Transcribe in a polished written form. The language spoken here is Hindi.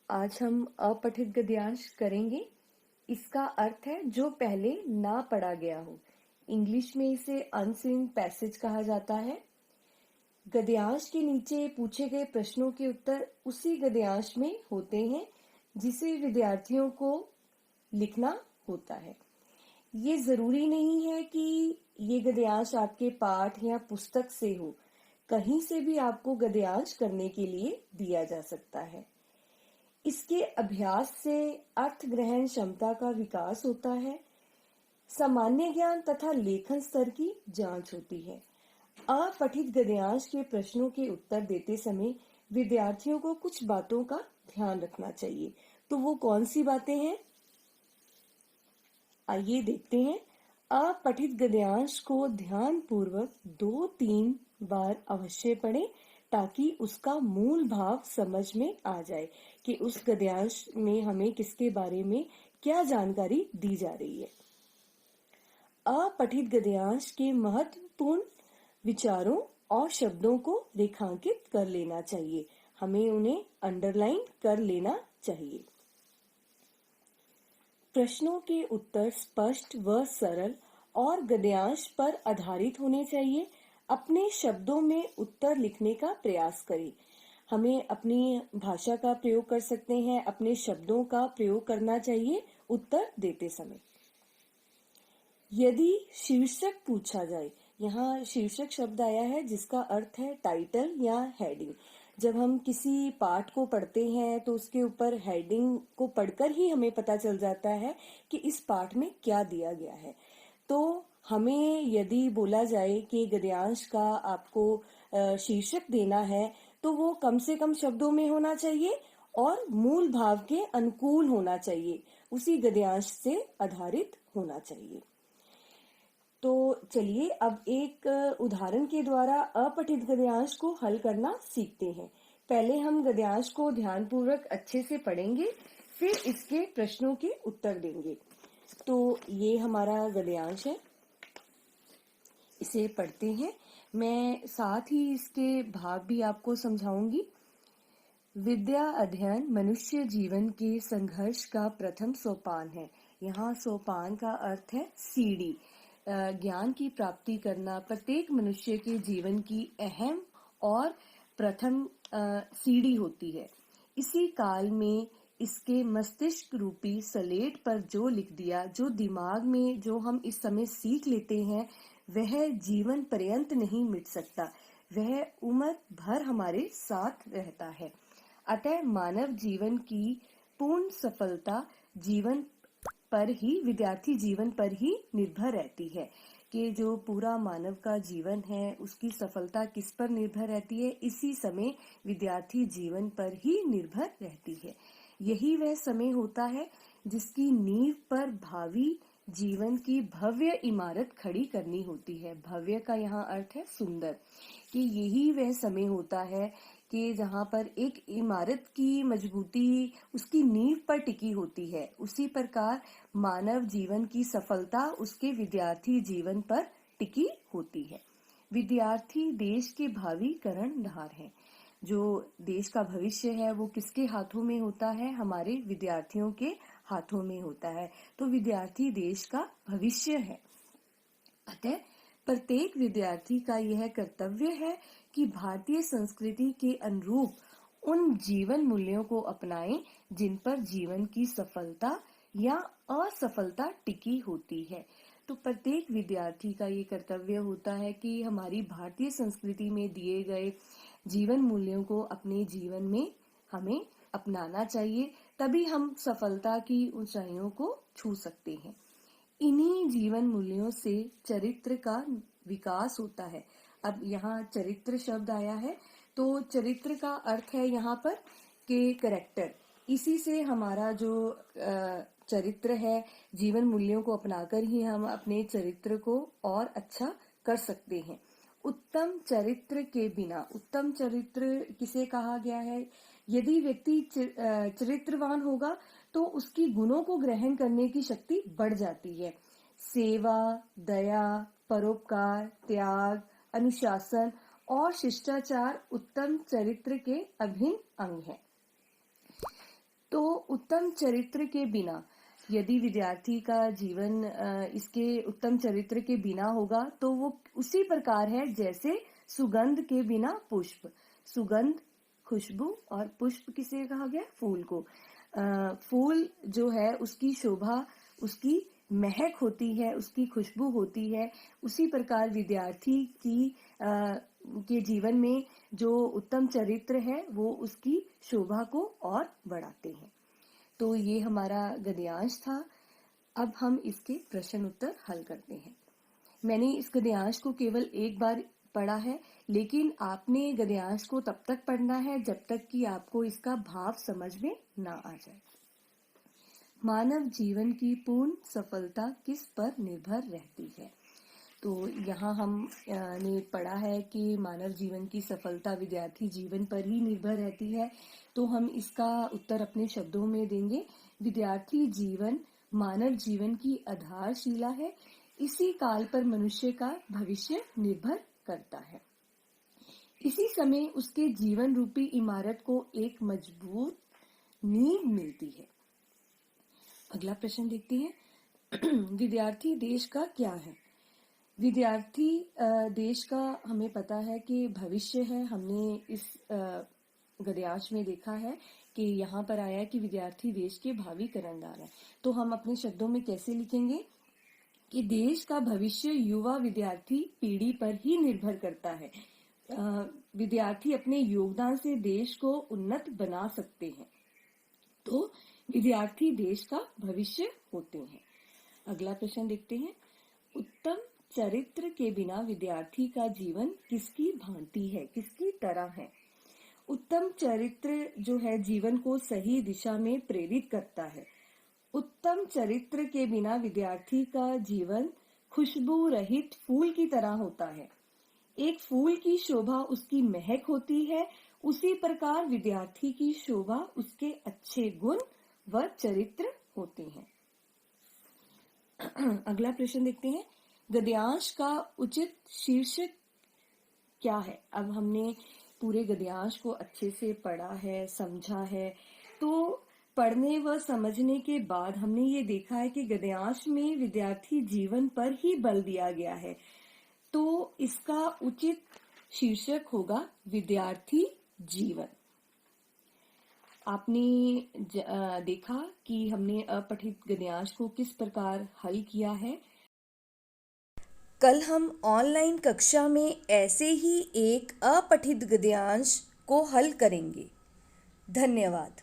आज हम अपठित गद्यांश करेंगे। इसका अर्थ है जो पहले ना पढ़ा गया हो। इंग्लिश में इसे अनसीन पैसेज कहा जाता है। गद्यांश के नीचे पूछे गए प्रश्नों के उत्तर उसी गद्यांश में होते हैं जिसे विद्यार्थियों को लिखना होता है। ये जरूरी नहीं है कि ये गद्यांश आपके पाठ या पुस्तक से हो, कहीं से भी आपको गद्यांश करने के लिए दिया जा सकता है। इसके अभ्यास से अर्थ ग्रहण क्षमता का विकास होता है, सामान्य ज्ञान तथा लेखन स्तर की जांच होती है। अपठित गद्यांश के प्रश्नों के उत्तर देते समय विद्यार्थियों को कुछ बातों का ध्यान रखना चाहिए। तो वो कौन सी बातें हैं, आइए देखते हैं। अपठित गद्यांश को ध्यान पूर्वक 2-3 बार अवश्य पढ़ें ताकि उसका मूल भाव समझ में आ जाए कि उस गद्यांश में हमें किसके बारे में क्या जानकारी दी जा रही है। अपठित गद्यांश के महत्वपूर्ण विचारों और शब्दों को रेखांकित कर लेना चाहिए। हमें उन्हें अंडरलाइन कर लेना चाहिए। प्रश्नों के उत्तर स्पष्ट व सरल और गद्यांश पर आधारित होने चाहिए। अपने शब्दों में उत्तर लिखने का प्रयास करें। हमें अपनी भाषा का प्रयोग कर सकते हैं, अपने शब्दों का प्रयोग करना चाहिए उत्तर देते समय। यदि शीर्षक पूछा जाए, यहाँ शीर्षक शब्द आया है जिसका अर्थ है टाइटल या हेडिंग। जब हम किसी पाठ को पढ़ते हैं तो उसके ऊपर हेडिंग को पढ़कर ही हमें पता चल जाता है कि इस पाठ में क्या दिया गया है। तो हमें यदि बोला जाए कि गद्यांश का आपको शीर्षक देना है तो वो कम से कम शब्दों में होना चाहिए और मूल भाव के अनुकूल होना चाहिए, उसी गद्यांश से आधारित होना चाहिए। तो चलिए अब एक उदाहरण के द्वारा अपठित गद्यांश को हल करना सीखते हैं। पहले हम गद्यांश को ध्यानपूर्वक अच्छे से पढ़ेंगे, फिर इसके प्रश्नों के उत्तर देंगे। तो ये हमारा गद्यांश है, इसे पढ़ते हैं। मैं साथ ही इसके भाव भी आपको समझाऊंगी। विद्या अध्ययन मनुष्य जीवन के संघर्ष का प्रथम सोपान है। यहाँ सोपान का अर्थ है सीढ़ी। ज्ञान की प्राप्ति करना प्रत्येक मनुष्य के जीवन की अहम और प्रथम सीढ़ी होती है। इसी काल में इसके मस्तिष्क रूपी सलेट पर जो लिख दिया, जो दिमाग में जो हम इस समय सीख लेते हैं, वह जीवन पर्यंत नहीं मिट सकता, वह उम्र भर हमारे साथ रहता है। अतः मानव जीवन की पूर्ण सफलता जीवन पर ही, विद्यार्थी जीवन पर ही निर्भर रहती है कि जो पूरा मानव का जीवन है उसकी सफलता किस पर निर्भर रहती है, इसी समय विद्यार्थी जीवन पर ही निर्भर रहती है। यही वह समय होता है जिसकी नींव पर भावी जीवन की भव्य इमारत खड़ी करनी होती है। भव्य का यहाँ अर्थ है सुंदर, कि यही वह समय होता है कि जहाँ पर एक इमारत की मजबूती उसकी नींव पर टिकी होती है। उसी प्रकार मानव जीवन की सफलता उसके विद्यार्थी जीवन पर टिकी होती है। विद्यार्थी देश के भावी कर्णधार हैं। जो देश का भविष्य है वो किसके हाथों में होता है? हमारे विद्यार्थियों के हाथों में होता है। तो विद्यार्थी देश का भविष्य है। अतः प्रत्येक विद्यार्थी का यह कर्तव्य है कि भारतीय संस्कृति के अनुरूप उन जीवन मूल्यों को अपनाएं जिन पर जीवन की सफलता या असफलता टिकी होती है। तो प्रत्येक विद्यार्थी का ये कर्तव्य होता है कि हमारी भारतीय संस्कृति में दिए गए जीवन मूल्यों को अपने जीवन में हमें अपनाना चाहिए, तभी हम सफलता की ऊंचाइयों को छू सकते हैं। इन्हीं जीवन मूल्यों से चरित्र का विकास होता है। अब यहाँ चरित्र शब्द आया है, तो चरित्र का अर्थ है यहाँ पर कि कैरेक्टर। इसी से हमारा जो चरित्र है, जीवन मूल्यों को अपनाकर ही हम अपने चरित्र को और अच्छा कर सकते हैं। उत्तम चरित्र के बिना, उत्तम चरित्र किसे कहा गया है? यदि व्यक्ति चरित्रवान होगा तो उसकी गुणों को ग्रहण करने की शक्ति बढ़ जाती है। सेवा, दया, परोपकार, त्याग, अनुशासन और शिष्टाचार उत्तम चरित्र के अभिन्न अंग हैं। तो उत्तम चरित्र के बिना, यदि विद्यार्थी का जीवन इसके उत्तम चरित्र के बिना होगा तो वो उसी प्रकार है जैसे सुगंध के बिना पुष्प। सुगंध खुशबू और पुष्प किसे कहा गया? फूल को। फूल जो है उसकी शोभा, उसकी महक होती है, उसकी खुशबू होती है। उसी प्रकार विद्यार्थी के जीवन में जो उत्तम चरित्र है वो उसकी शोभा को और बढ़ाते हैं। तो ये हमारा गद्यांश था। अब हम इसके प्रश्न उत्तर हल करते हैं। मैंने इस गद्यांश को केवल एक बार पढ़ा है, लेकिन आपने गद्यांश को तब तक पढ़ना है जब तक कि आपको इसका भाव समझ में ना आ जाए। मानव जीवन की पूर्ण सफलता किस पर निर्भर रहती है? तो यहाँ हमने पढ़ा है कि मानव जीवन की सफलता विद्यार्थी जीवन पर ही निर्भर रहती है। तो हम इसका उत्तर अपने शब्दों में देंगे। विद्यार्थी जीवन मानव जीवन की आधारशिला है। इसी काल पर मनुष्य का भविष्य निर्भर करता है। इसी समय उसके जीवन रूपी इमारत को एक मजबूत नींव मिलती है। अगला प्रश्न देखते हैं। विद्यार्थी देश का क्या है? विद्यार्थी देश का हमें पता है कि भविष्य है। हमने इस गद्यांश में देखा है कि यहाँ पर आया है कि विद्यार्थी देश के भावी कर्णधार है। तो हम अपने शब्दों में कैसे लिखेंगे कि देश का भविष्य युवा विद्यार्थी पीढ़ी पर ही निर्भर करता है। विद्यार्थी अपने योगदान से देश को उन्नत बना सकते हैं। तो विद्यार्थी देश का भविष्य होते हैं। अगला प्रश्न देखते हैं। उत्तम चरित्र के बिना विद्यार्थी का जीवन किसकी भांति है, किसकी तरह है? उत्तम चरित्र जो है जीवन को सही दिशा में प्रेरित करता है। उत्तम चरित्र के बिना विद्यार्थी का जीवन खुशबू रहित फूल की तरह होता है। एक फूल की शोभा उसकी महक होती है, उसी प्रकार विद्यार्थी की शोभा उसके अच्छे गुण व चरित्र होते हैं। अगला प्रश्न देखते हैं। गद्यांश का उचित शीर्षक क्या है? अब हमने पूरे गद्यांश को अच्छे से पढ़ा है, समझा है। तो पढ़ने व समझने के बाद हमने ये देखा है कि गद्यांश में विद्यार्थी जीवन पर ही बल दिया गया है। तो इसका उचित शीर्षक होगा विद्यार्थी जीवन। आपने देखा कि हमने अपठित गद्यांश को किस प्रकार हल किया है। कल हम ऑनलाइन कक्षा में ऐसे ही एक अपठित गद्यांश को हल करेंगे। धन्यवाद।